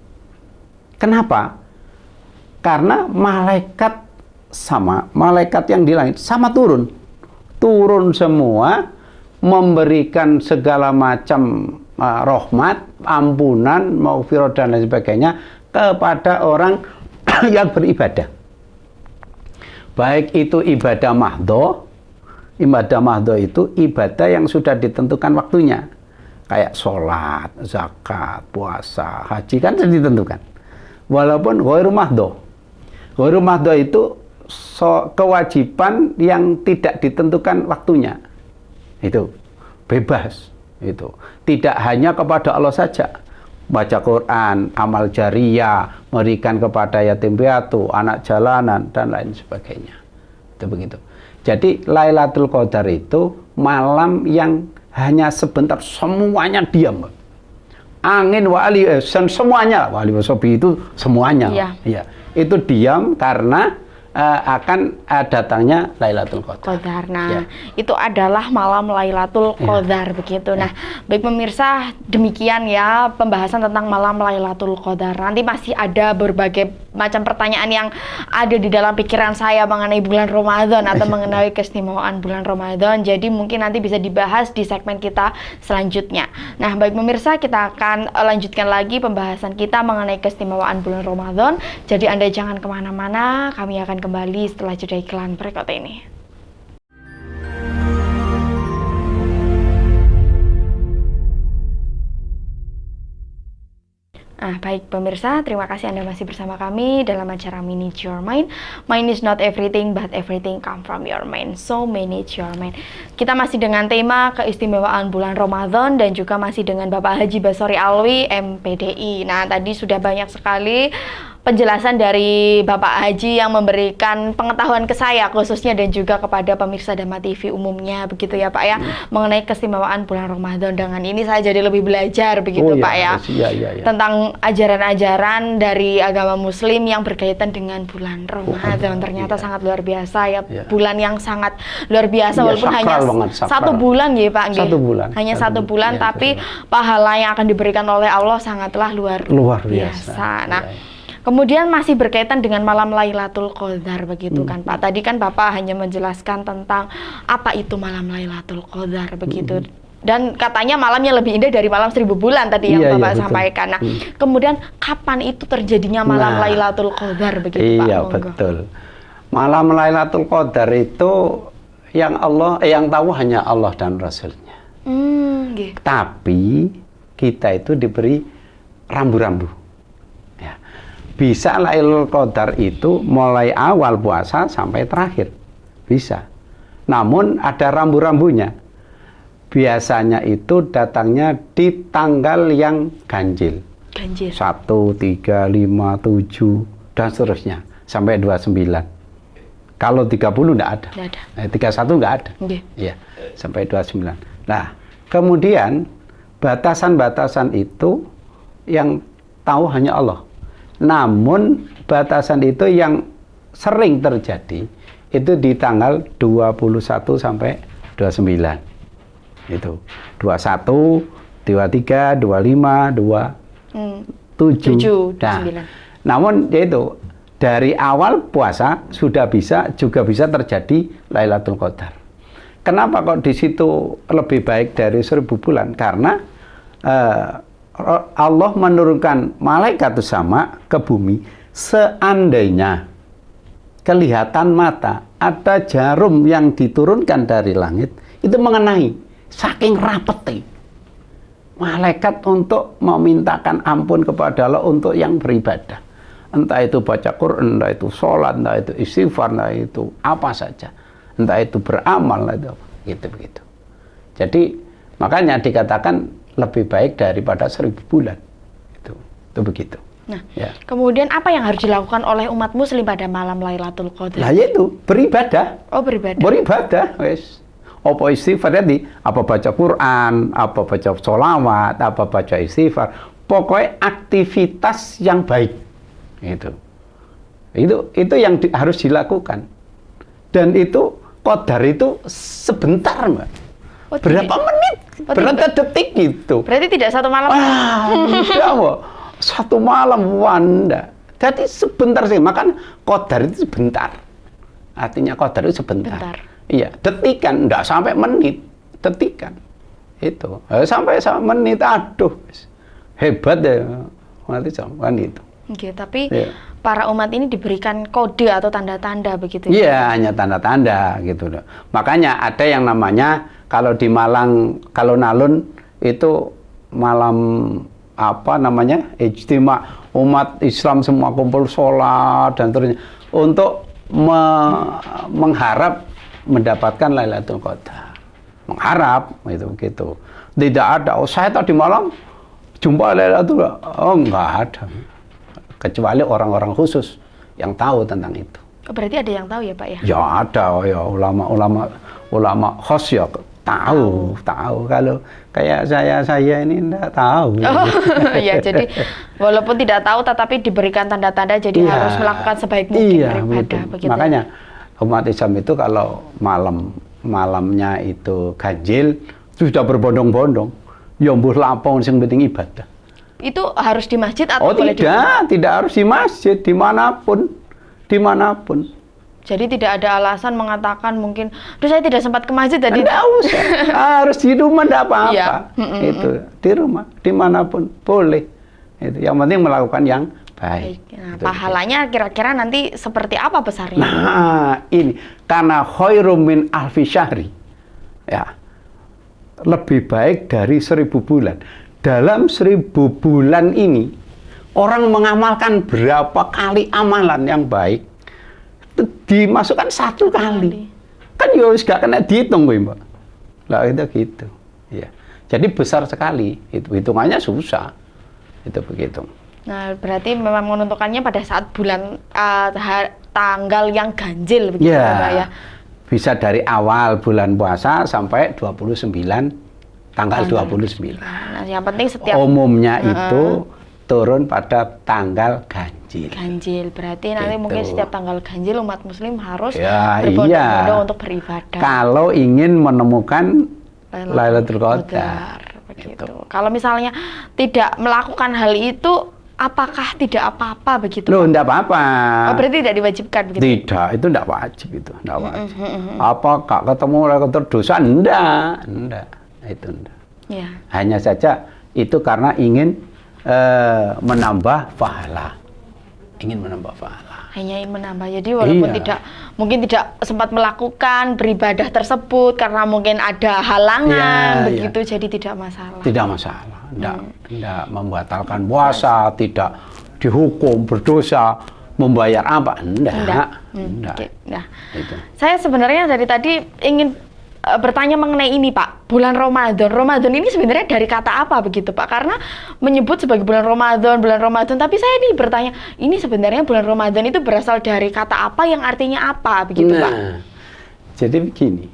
Kenapa? Karena malaikat yang di langit sama turun semua memberikan segala macam rahmat, ampunan, maghfirah dan lain sebagainya kepada orang yang beribadah. Baik itu ibadah mahdho. Ibadah mahdho itu ibadah yang sudah ditentukan waktunya. Kayak sholat, zakat, puasa, haji kan sudah ditentukan. Walaupun ghairu mahdho. Ghairu mahdho itu kewajiban yang tidak ditentukan waktunya. Itu bebas. Itu tidak hanya kepada Allah saja. Baca Quran, amal jariyah, memberikan kepada yatim piatu, anak jalanan dan lain sebagainya. Itu begitu. Jadi Lailatul Qadar itu malam yang hanya sebentar semuanya diam. Angin wali semuanya wali wasobi itu semuanya. Iya. Ya. Itu diam karena akan datangnya Lailatul Qadar. Nah, Ya. itu adalah malam Lailatul Qadar begitu. Nah, baik pemirsa, demikian ya pembahasan tentang malam Lailatul Qadar. Nanti masih ada berbagai macam pertanyaan yang ada di dalam pikiran saya mengenai bulan Ramadan atau mengenai keistimewaan bulan Ramadan. Jadi mungkin nanti bisa dibahas di segmen kita selanjutnya. Nah, baik pemirsa, kita akan lanjutkan lagi pembahasan kita mengenai keistimewaan bulan Ramadan. Jadi Anda jangan kemana-mana, kami akan kembali setelah jeda iklan berikut ini. Nah, baik pemirsa, terima kasih Anda masih bersama kami dalam acara Manage Your Mind. Mind is not everything, but everything come from your mind. So, manage your mind. Kita masih dengan tema keistimewaan bulan Ramadan dan juga masih dengan Bapak Haji Basori Alwi, MPDI. Nah, tadi sudah banyak sekali penjelasan dari Bapak Haji yang memberikan pengetahuan ke saya khususnya dan juga kepada pemirsa Dhamma TV umumnya begitu ya Pak ya, mengenai keistimewaan bulan Ramadan. Dengan ini saya jadi lebih belajar begitu Pak ya, tentang ajaran-ajaran dari agama Muslim yang berkaitan dengan bulan Ramadan. Ternyata sangat luar biasa ya, bulan yang sangat luar biasa walaupun hanya satu bulan ya Pak. Hanya satu bulan tapi pahala yang akan diberikan oleh Allah sangatlah luar biasa. Nah, kemudian masih berkaitan dengan malam Lailatul Qadar begitu kan Pak. Tadi kan Bapak hanya menjelaskan tentang apa itu malam Lailatul Qadar begitu. Dan katanya malamnya lebih indah dari malam 1000 bulan tadi yang Bapak sampaikan. Nah, kemudian kapan itu terjadinya malam Lailatul Qadar begitu Pak? Iya, betul. Malam Lailatul Qadar itu yang tahu hanya Allah dan Rasulnya. Tapi kita itu diberi rambu-rambu. Bisa Lailatul Qadar itu mulai awal puasa sampai terakhir. Bisa. Namun ada rambu-rambunya. Biasanya itu datangnya di tanggal yang ganjil. 1, 3, 5, 7 dan seterusnya sampai 29. Kalau 30 enggak ada. 31 enggak ada. Iya, sampai 29. Nah, kemudian batasan-batasan itu yang tahu hanya Allah. Namun batasan itu yang sering terjadi itu di tanggal 21 sampai 29. Itu 21, 23, 25, 27. Nah, namun yaitu dari awal puasa juga bisa terjadi Lailatul Qadar. Kenapa kok di situ lebih baik dari 1000 bulan? Karena Allah menurunkan malaikat sama ke bumi seandainya kelihatan mata ada jarum yang diturunkan dari langit itu mengenai saking rapetnya malaikat untuk memintakan ampun kepada Allah untuk yang beribadah. Entah itu baca Quran, entah itu sholat, entah itu istighfar, entah itu apa saja, entah itu beramal, entah itu apa, gitu begitu. Jadi makanya dikatakan lebih baik daripada 1000 bulan, itu begitu. Nah, kemudian apa yang harus dilakukan oleh umat Muslim pada malam Lailatul Qadar? Nah, yaitu beribadah. Oh, beribadah. Beribadah, wes. Apa istighfar tadi? Apa baca Quran? Apa baca sholawat? Apa baca istighfar? Pokoknya aktivitas yang baik. Itu yang harus dilakukan. Dan itu qadar itu sebentar, Mbak. Oh, berapa menit? Berapa detik gitu. Berarti tidak satu malam? Tidak, Mbak. Satu malam, Wanda. Jadi sebentar sih. Makanya qadar itu sebentar. Artinya qadar itu sebentar. Iya, detikan, enggak sampai menit. Detikan. Itu. Sampai menit, aduh. Hebat ya. Nanti kan itu. Oke, tapi para umat ini diberikan kode atau tanda-tanda begitu? Iya, hanya tanda-tanda gitu loh. Makanya ada yang namanya kalau di Malang, kalau Nalun itu malam apa namanya ijtima umat Islam semua kumpul sholat dan terusnya untuk mengharap mendapatkan Lailatul Qadar. Mengharap itu gitu. Tidak ada. Oh, saya tadi malam jumpa Lailatul Qadar. Oh, enggak ada. Kecuali orang-orang khusus yang tahu tentang itu. Oh, berarti ada yang tahu ya, Pak ya? Ya ada, ya ulama khos ya tahu. Kalau kayak saya ini enggak tahu. Oh, ya jadi walaupun tidak tahu tetapi diberikan tanda-tanda jadi harus melakukan sebaik mungkin beribadah begitu. Makanya umat Islam itu kalau malamnya itu ganjil sudah berbondong-bondong, ya mbuh lapang sing penting ibadah. Itu harus di masjid atau boleh tidak harus di masjid, dimanapun. Jadi tidak ada alasan mengatakan mungkin, "Duh, saya tidak sempat ke masjid tadi." Tidak usah, harus di rumah tidak apa-apa. Itu di rumah, dimanapun boleh. Itu yang penting melakukan yang baik. Nah, pahalanya kira-kira nanti seperti apa besarnya? Nah, ini karena khairum min alfi syahri. Ya. Lebih baik dari 1000 bulan. Dalam 1000 bulan ini, orang mengamalkan berapa kali amalan yang baik, dimasukkan 1 kali. Kan ya gak kena dihitung, Mbak. Lah itu gitu. Ya. Jadi besar sekali. Itu hitungannya susah. Itu begitu. Nah, berarti memang menentukannya pada saat bulan tanggal yang ganjil begitu Pak ya. Bisa dari awal bulan puasa sampai 29 tanggal 29. Nah, yang penting setiap umumnya itu turun pada tanggal ganjil. Ganjil berarti nanti mungkin setiap tanggal ganjil umat muslim harus iya. untuk beribadah. Kalau ingin menemukan Lailatul Qadar. Begitu. Kalau misalnya tidak melakukan hal itu, apakah tidak apa-apa begitu? Loh, enggak apa-apa. Oh, berarti tidak diwajibkan begitu? Tidak, itu enggak wajib itu, enggak wajib. Apa Kak ketemu Lailatul dosa? Enggak. Itu enggak. Ya. Hanya saja itu karena ingin menambah pahala. Ingin menambah pahala. Hanya ingin menambah. Jadi walaupun mungkin tidak sempat melakukan beribadah tersebut karena mungkin ada halangan begitu, jadi tidak masalah. Tidak masalah. Tidak membatalkan puasa, tidak dihukum berdosa, membayar apa? Enggak. Nah, saya sebenarnya dari tadi ingin bertanya mengenai ini, Pak. Bulan Ramadan. Ramadan ini sebenarnya dari kata apa begitu, Pak? Karena menyebut sebagai bulan Ramadan, tapi saya ini bertanya, ini sebenarnya bulan Ramadan itu berasal dari kata apa yang artinya apa begitu, Pak? Jadi begini.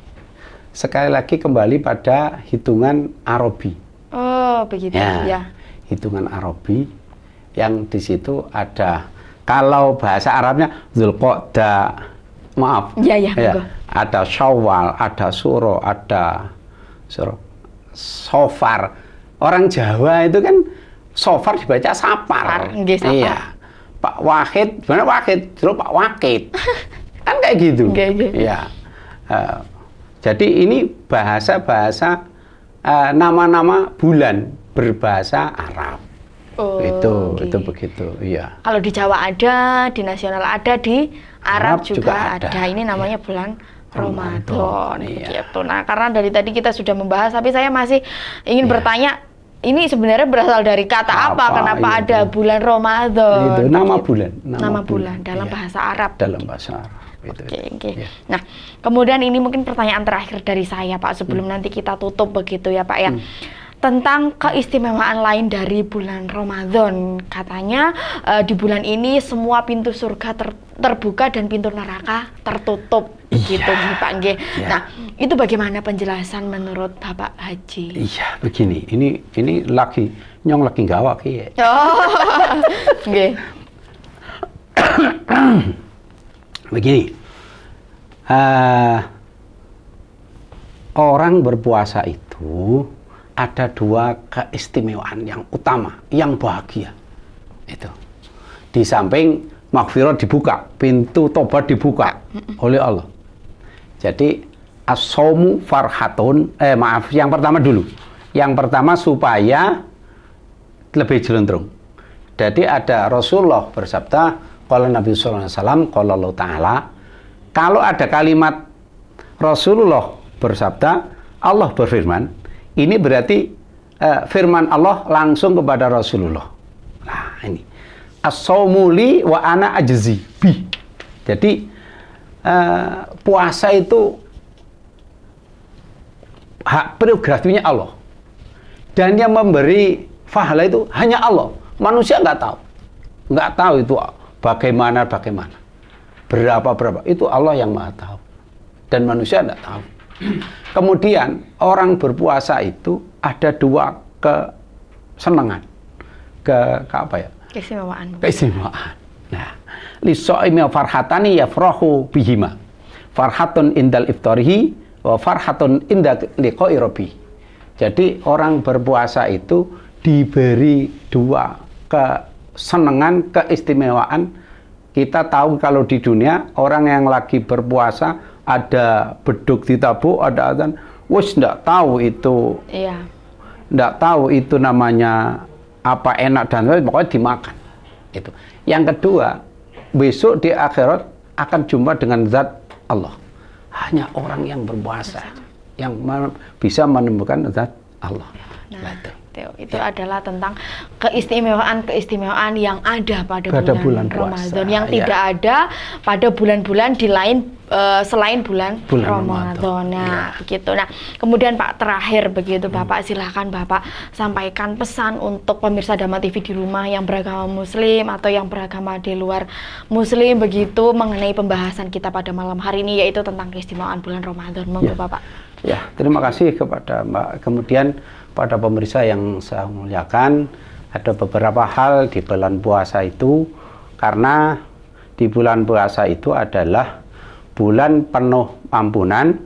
Sekali lagi kembali pada hitungan Arabi. Oh, begitu. Ya. Hitungan Arabi yang di situ ada, kalau bahasa Arabnya Dzulqa'dah. Maaf. Ada Syawal, ada Suro, ada Sofar. Orang Jawa itu kan Sofar dibaca Sapar. Iya. Pak Wahid, gimana Wahid? Terus Pak Wakid. Kan kayak gitu. Ya. Jadi ini bahasa-bahasa nama-nama bulan berbahasa Arab. Oh, itu begitu. Iya. Kalau di Jawa ada, di nasional ada, di Arab juga ada. Ini namanya bulan Ramadan. Iya. Gitu. Nah, karena dari tadi kita sudah membahas, tapi saya masih ingin bertanya, ini sebenarnya berasal dari kata apa? Kenapa ada bulan Ramadan? Itu nama bulan. Nama bulan dalam bahasa Arab. Dalam bahasa Arab. Oke. Ya. Nah, kemudian ini mungkin pertanyaan terakhir dari saya, Pak, sebelum nanti kita tutup begitu ya, Pak ya. Tentang keistimewaan lain dari bulan Ramadan. Katanya di bulan ini semua pintu surga terbuka dan pintu neraka tertutup. Gitu Pak Nggih. Nah, itu bagaimana penjelasan menurut Bapak Haji? Iya, begini. Ini lagi gawak ya. Oh. Nggih. Begini. Orang berpuasa itu ada dua keistimewaan yang utama, yang bahagia. Itu. Di samping maghfirah dibuka, pintu tobat dibuka oleh Allah. Jadi as-saumu farhatun, yang pertama dulu. Yang pertama supaya lebih jeluntrung. Jadi ada Rasulullah bersabda, qala Nabi sallallahu alaihi wasallam, qala Allah Ta'ala, kalau ada kalimat Rasulullah bersabda, Allah berfirman, ini berarti firman Allah langsung kepada Rasulullah. Nah, ini as-saumu li wa ana ajzi bi. Jadi puasa itu hak prerogatifnya Allah. Dan yang memberi pahala itu hanya Allah. Manusia nggak tahu. Nggak tahu itu bagaimana. Berapa. Itu Allah yang Maha tahu. Dan manusia nggak tahu. Kemudian orang berpuasa itu ada dua kesenangan, apa ya? Keistimewaan. Nah, li shaimi farhatani yafrahu bihima. Farhatun indal iftarihi wa farhatun inda liqa'i rabbi. Jadi orang berpuasa itu diberi dua kesenangan, keistimewaan. Kita tahu kalau di dunia orang yang lagi berpuasa ada beduk ditabuk, ada adzan, wis ndak tahu itu. Iya. Ndak tahu itu namanya apa enak dan pokoknya dimakan. Itu. Yang kedua, besok di akhirat akan jumpa dengan zat Allah. Hanya orang yang berpuasa yang bisa menemukan zat Allah. Nah, itu adalah tentang keistimewaan yang ada pada bulan Ramadan yang tidak ada pada bulan-bulan di lain selain bulan Ramadan. Nah, begitu. Nah, kemudian Pak terakhir begitu Bapak, silahkan Bapak sampaikan pesan untuk pemirsa Dhamma TV di rumah yang beragama Muslim atau yang beragama di luar Muslim begitu mengenai pembahasan kita pada malam hari ini, yaitu tentang keistimewaan bulan Ramadan. Monggo Bapak. Ya, terima kasih kepada Mbak. Kemudian pada pemirsa yang saya muliakan, ada beberapa hal di bulan puasa itu, karena di bulan puasa itu adalah bulan penuh ampunan,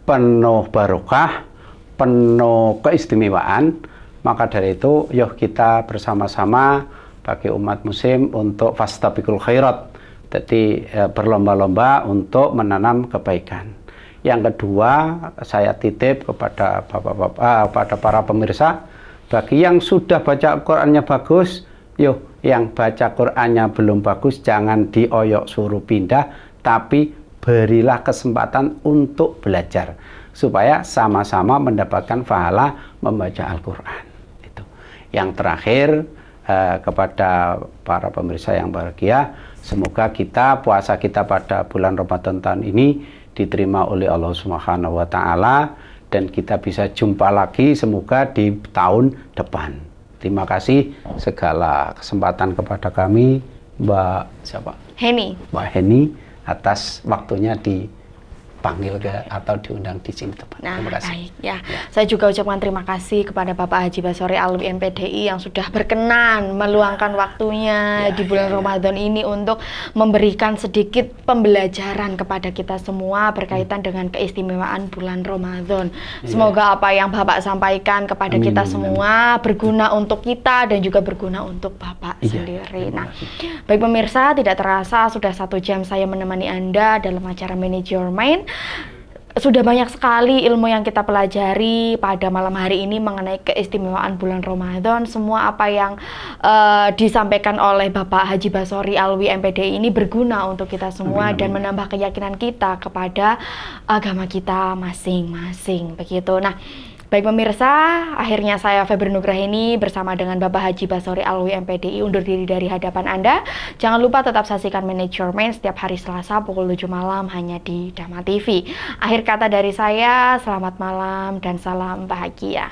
penuh barokah, penuh keistimewaan. Maka dari itu, yuk kita bersama-sama bagi umat muslim untuk fastabiqul khairat. Jadi berlomba-lomba untuk menanam kebaikan. Yang kedua, saya titip kepada bapak-bapak, pada para pemirsa, bagi yang sudah baca Qur'annya bagus, yuk, yang baca Qur'annya belum bagus, jangan dioyok suruh pindah, tapi berilah kesempatan untuk belajar, supaya sama-sama mendapatkan pahala membaca Al-Quran. Itu. Yang terakhir, kepada para pemirsa yang bahagia, semoga puasa kita pada bulan Ramadan tahun ini diterima oleh Allah Subhanahu wa Ta'ala, dan kita bisa jumpa lagi semoga di tahun depan. Terima kasih segala kesempatan kepada kami, Mbak siapa? Heni. Mbak Heni, atas waktunya di dipanggil atau diundang di sini teman. Nah, Terima kasih. baik ya. Saya juga ucapkan terima kasih kepada Bapak Haji Basori Alwi MPDI yang sudah berkenan meluangkan waktunya di bulan Ramadan ini untuk memberikan sedikit pembelajaran kepada kita semua berkaitan dengan keistimewaan bulan Ramadan. Semoga apa yang Bapak sampaikan kepada kita semua berguna untuk kita dan juga berguna untuk Bapak sendiri. Nah, baik pemirsa, tidak terasa sudah 1 jam saya menemani Anda dalam acara Manage Your Mind. Sudah banyak sekali ilmu yang kita pelajari pada malam hari ini mengenai keistimewaan bulan Ramadan. Semua apa yang disampaikan oleh Bapak Haji Basori Alwi MPDI ini berguna untuk kita semua dan menambah keyakinan kita kepada agama kita masing-masing. Begitu. Nah, baik pemirsa, akhirnya saya Febri Nugraheni bersama dengan Bapak Haji Basori Alwi MPDI undur diri dari hadapan Anda. Jangan lupa tetap saksikan Manage Your Mind setiap hari Selasa pukul 7 malam hanya di Dharma TV. Akhir kata dari saya, selamat malam dan salam bahagia.